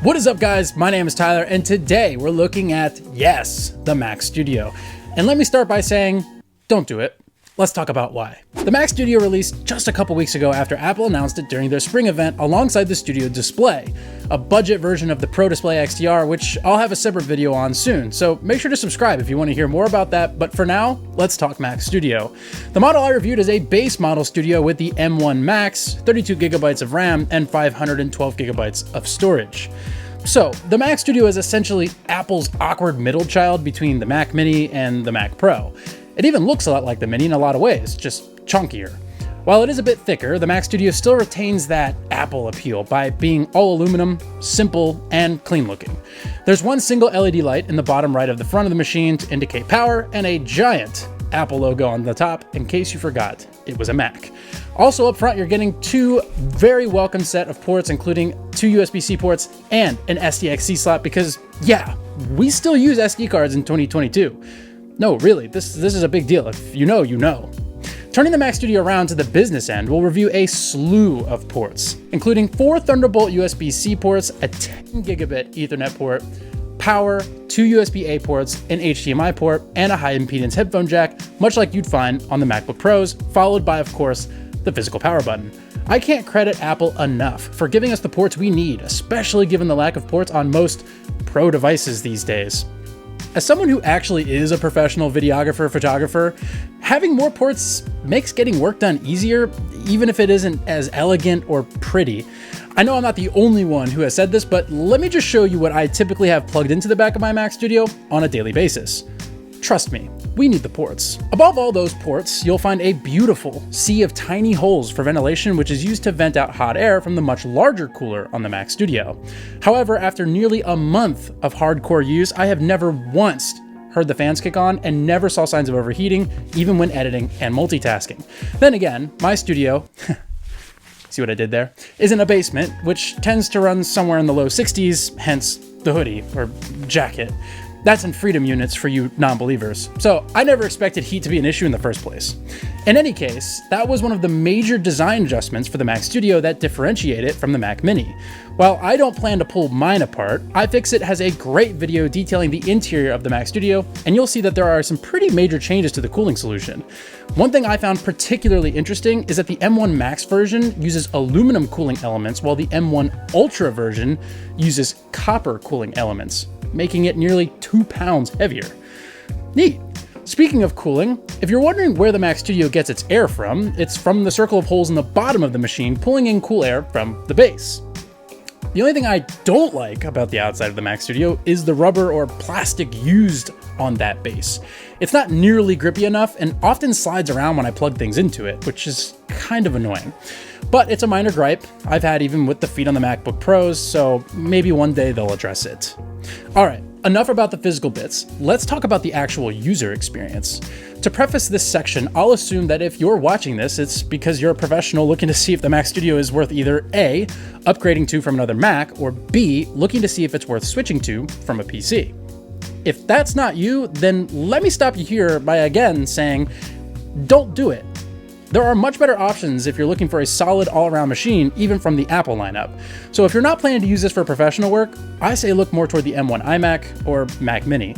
What is up, guys? My name is Tyler, and today we're looking at, yes, the Mac Studio. And let me start by saying, don't do it. Let's talk about why. The Mac Studio released just a couple weeks ago after Apple announced it during their spring event alongside the Studio Display, a budget version of the Pro Display XDR, which I'll have a separate video on soon. So make sure to subscribe if you want to hear more about that. But for now, let's talk Mac Studio. The model I reviewed is a base model Studio with the M1 Max, 32 gigabytes of RAM, and 512 gigabytes of storage. So, the Mac Studio is essentially Apple's awkward middle child between the Mac Mini and the Mac Pro. It even looks a lot like the Mini in a lot of ways, just chunkier. While it is a bit thicker, the Mac Studio still retains that Apple appeal by being all aluminum, simple, and clean looking. There's one single LED light in the bottom right of the front of the machine to indicate power, and a giant Apple logo on the top in case you forgot it was a Mac. Also up front, you're getting two very welcome set of ports, including two USB-C ports and an SDXC slot, because yeah, we still use SD cards in 2022. No, really, this is a big deal. If you know, you know. Turning the Mac Studio around to the business end, we'll review a slew of ports, including 4 Thunderbolt USB-C ports, a 10 gigabit Ethernet port, power, 2 USB-A ports, an HDMI port, and a high impedance headphone jack, much like you'd find on the MacBook Pros, followed by, of course, the physical power button. I can't credit Apple enough for giving us the ports we need, especially given the lack of ports on most Pro devices these days. As someone who actually is a professional videographer, photographer, having more ports makes getting work done easier, even if it isn't as elegant or pretty. I know I'm not the only one who has said this, but let me just show you what I typically have plugged into the back of my Mac Studio on a daily basis. Trust me, we need the ports. Above all those ports, you'll find a beautiful sea of tiny holes for ventilation, which is used to vent out hot air from the much larger cooler on the Mac Studio. However, after nearly a month of hardcore use, I have never once heard the fans kick on and never saw signs of overheating, even when editing and multitasking. Then again, my studio, see what I did there, is in a basement, which tends to run somewhere in the low 60s, hence the hoodie or jacket. That's in freedom units for you non-believers. So I never expected heat to be an issue in the first place. In any case, that was one of the major design adjustments for the Mac Studio that differentiate it from the Mac Mini. While I don't plan to pull mine apart, iFixit has a great video detailing the interior of the Mac Studio, and you'll see that there are some pretty major changes to the cooling solution. One thing I found particularly interesting is that the M1 Max version uses aluminum cooling elements, while the M1 Ultra version uses copper cooling elements, making it nearly 2 pounds heavier. Neat. Speaking of cooling, if you're wondering where the Mac Studio gets its air from, it's from the circle of holes in the bottom of the machine pulling in cool air from the base. The only thing I don't like about the outside of the Mac Studio is the rubber or plastic used on that base. It's not nearly grippy enough and often slides around when I plug things into it, which is kind of annoying. But it's a minor gripe I've had even with the feet on the MacBook Pros, so maybe one day they'll address it. All right, enough about the physical bits. Let's talk about the actual user experience. To preface this section, I'll assume that if you're watching this, it's because you're a professional looking to see if the Mac Studio is worth either A, upgrading to from another Mac, or B, looking to see if it's worth switching to from a PC. If that's not you, then let me stop you here by again saying, don't do it. There are much better options if you're looking for a solid all-around machine, even from the Apple lineup. So if you're not planning to use this for professional work, I say look more toward the M1 iMac or Mac Mini.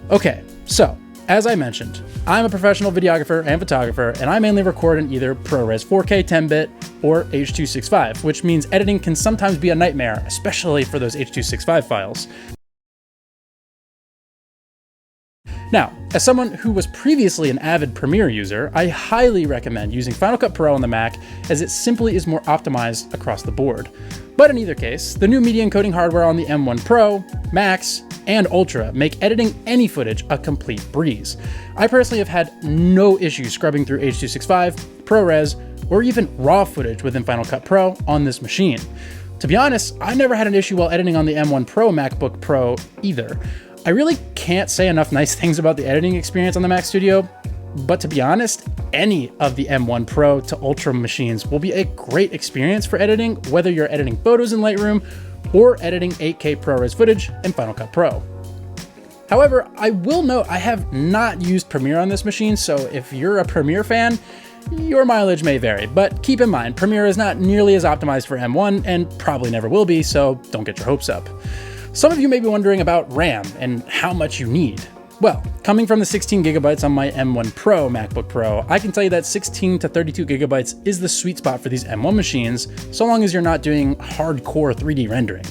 Okay, so as I mentioned, I'm a professional videographer and photographer, and I mainly record in either ProRes 4K 10-bit or H.265, which means editing can sometimes be a nightmare, especially for those H.265 files. Now, as someone who was previously an avid Premiere user, I highly recommend using Final Cut Pro on the Mac, as it simply is more optimized across the board. But in either case, the new media encoding hardware on the M1 Pro, Max, and Ultra make editing any footage a complete breeze. I personally have had no issues scrubbing through H.265, ProRes, or even RAW footage within Final Cut Pro on this machine. To be honest, I never had an issue while editing on the M1 Pro MacBook Pro either. I really can't say enough nice things about the editing experience on the Mac Studio. But to be honest, any of the M1 Pro to Ultra machines will be a great experience for editing, whether you're editing photos in Lightroom or editing 8K ProRes footage in Final Cut Pro. However, I will note I have not used Premiere on this machine, so if you're a Premiere fan, your mileage may vary, but keep in mind, Premiere is not nearly as optimized for M1 and probably never will be, so don't get your hopes up. Some of you may be wondering about RAM and how much you need. Well, coming from the 16 gigabytes on my M1 Pro MacBook Pro, I can tell you that 16 to 32 gigabytes is the sweet spot for these M1 machines, so long as you're not doing hardcore 3D rendering.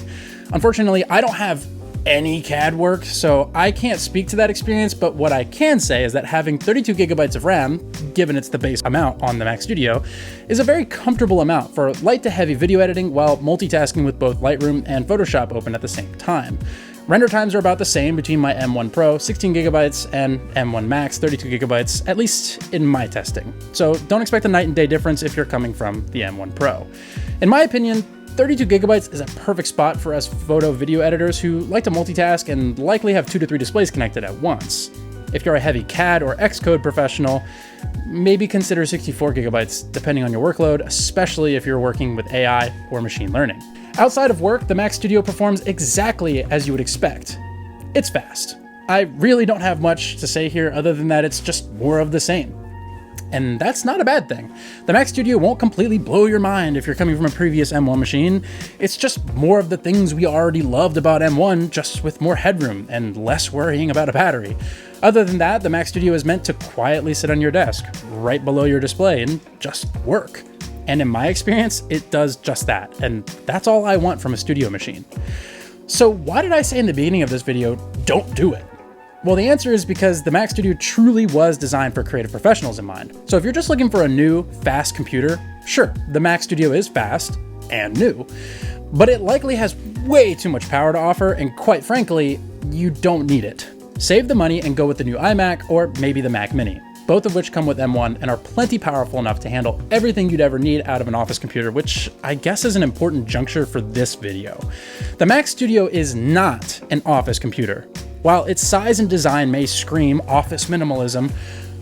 Unfortunately, I don't have any CAD work, so I can't speak to that experience, but what I can say is that having 32 gigabytes of RAM, given it's the base amount on the Mac Studio, is a very comfortable amount for light to heavy video editing while multitasking with both Lightroom and Photoshop open at the same time. Render times are about the same between my M1 Pro 16 gigabytes and M1 Max 32 gigabytes, at least in my testing. So don't expect a night and day difference if you're coming from the M1 Pro. In my opinion, 32 gigabytes is a perfect spot for us photo video editors who like to multitask and likely have 2 to 3 displays connected at once. If you're a heavy CAD or Xcode professional, maybe consider 64 gigabytes depending on your workload, especially if you're working with AI or machine learning. Outside of work, the Mac Studio performs exactly as you would expect. It's fast. I really don't have much to say here other than that it's just more of the same. And that's not a bad thing. The Mac Studio won't completely blow your mind if you're coming from a previous M1 machine. It's just more of the things we already loved about M1, just with more headroom and less worrying about a battery. Other than that, the Mac Studio is meant to quietly sit on your desk, right below your display, and just work. And in my experience, it does just that. And that's all I want from a studio machine. So why did I say in the beginning of this video, don't do it? Well, the answer is because the Mac Studio truly was designed for creative professionals in mind. So if you're just looking for a new, fast computer, sure, the Mac Studio is fast and new, but it likely has way too much power to offer, and quite frankly, you don't need it. Save the money and go with the new iMac or maybe the Mac Mini, both of which come with M1 and are plenty powerful enough to handle everything you'd ever need out of an office computer, which I guess is an important juncture for this video. The Mac Studio is not an office computer. While its size and design may scream office minimalism,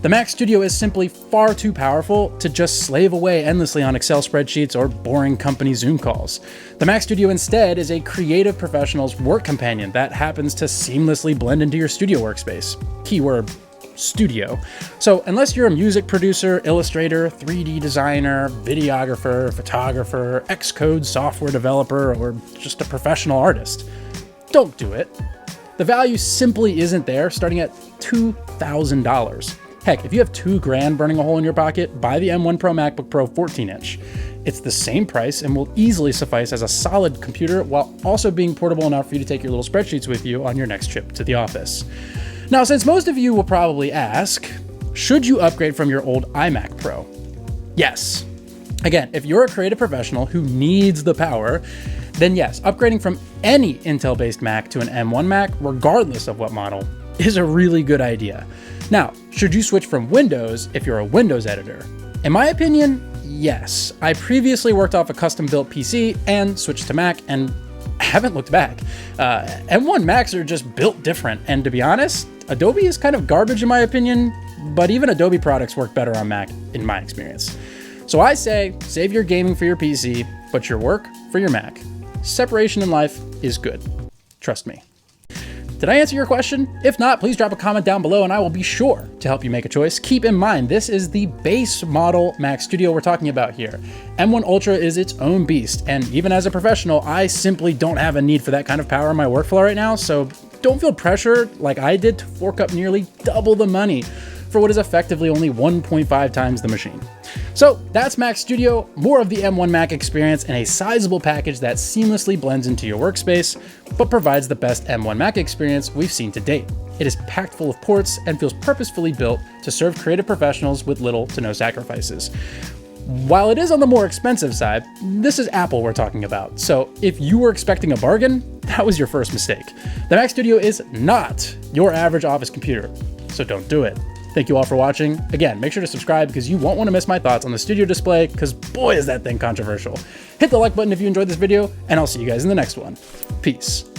the Mac Studio is simply far too powerful to just slave away endlessly on Excel spreadsheets or boring company Zoom calls. The Mac Studio instead is a creative professional's work companion that happens to seamlessly blend into your studio workspace. Keyword, studio. So unless you're a music producer, illustrator, 3D designer, videographer, photographer, Xcode software developer, or just a professional artist, don't do it. The value simply isn't there, starting at $2,000. Heck, if you have $2,000 burning a hole in your pocket, buy the M1 Pro MacBook Pro 14-inch. It's the same price and will easily suffice as a solid computer while also being portable enough for you to take your little spreadsheets with you on your next trip to the office. Now, since most of you will probably ask, should you upgrade from your old iMac Pro? Yes. Again, if you're a creative professional who needs the power, then yes, upgrading from any Intel-based Mac to an M1 Mac, regardless of what model, is a really good idea. Now, should you switch from Windows if you're a Windows editor? In my opinion, yes. I previously worked off a custom-built PC and switched to Mac and haven't looked back. M1 Macs are just built different, and to be honest, Adobe is kind of garbage in my opinion, but even Adobe products work better on Mac in my experience. So I say, save your gaming for your PC, but your work for your Mac. Separation in life is good. Trust me. Did I answer your question? If not, please drop a comment down below and I will be sure to help you make a choice. Keep in mind, this is the base model Mac Studio we're talking about here. M1 Ultra is its own beast, and even as a professional, I simply don't have a need for that kind of power in my workflow right now, so don't feel pressured like I did to fork up nearly double the money for what is effectively only 1.5 times the machine. So that's Mac Studio, more of the M1 Mac experience in a sizable package that seamlessly blends into your workspace, but provides the best M1 Mac experience we've seen to date. It is packed full of ports and feels purposefully built to serve creative professionals with little to no sacrifices. While it is on the more expensive side, this is Apple we're talking about, so if you were expecting a bargain, that was your first mistake. The Mac Studio is not your average office computer, so don't do it. Thank you all for watching. Again, make sure to subscribe because you won't want to miss my thoughts on the Studio Display, because boy is that thing controversial. Hit the like button if you enjoyed this video, and I'll see you guys in the next one. Peace.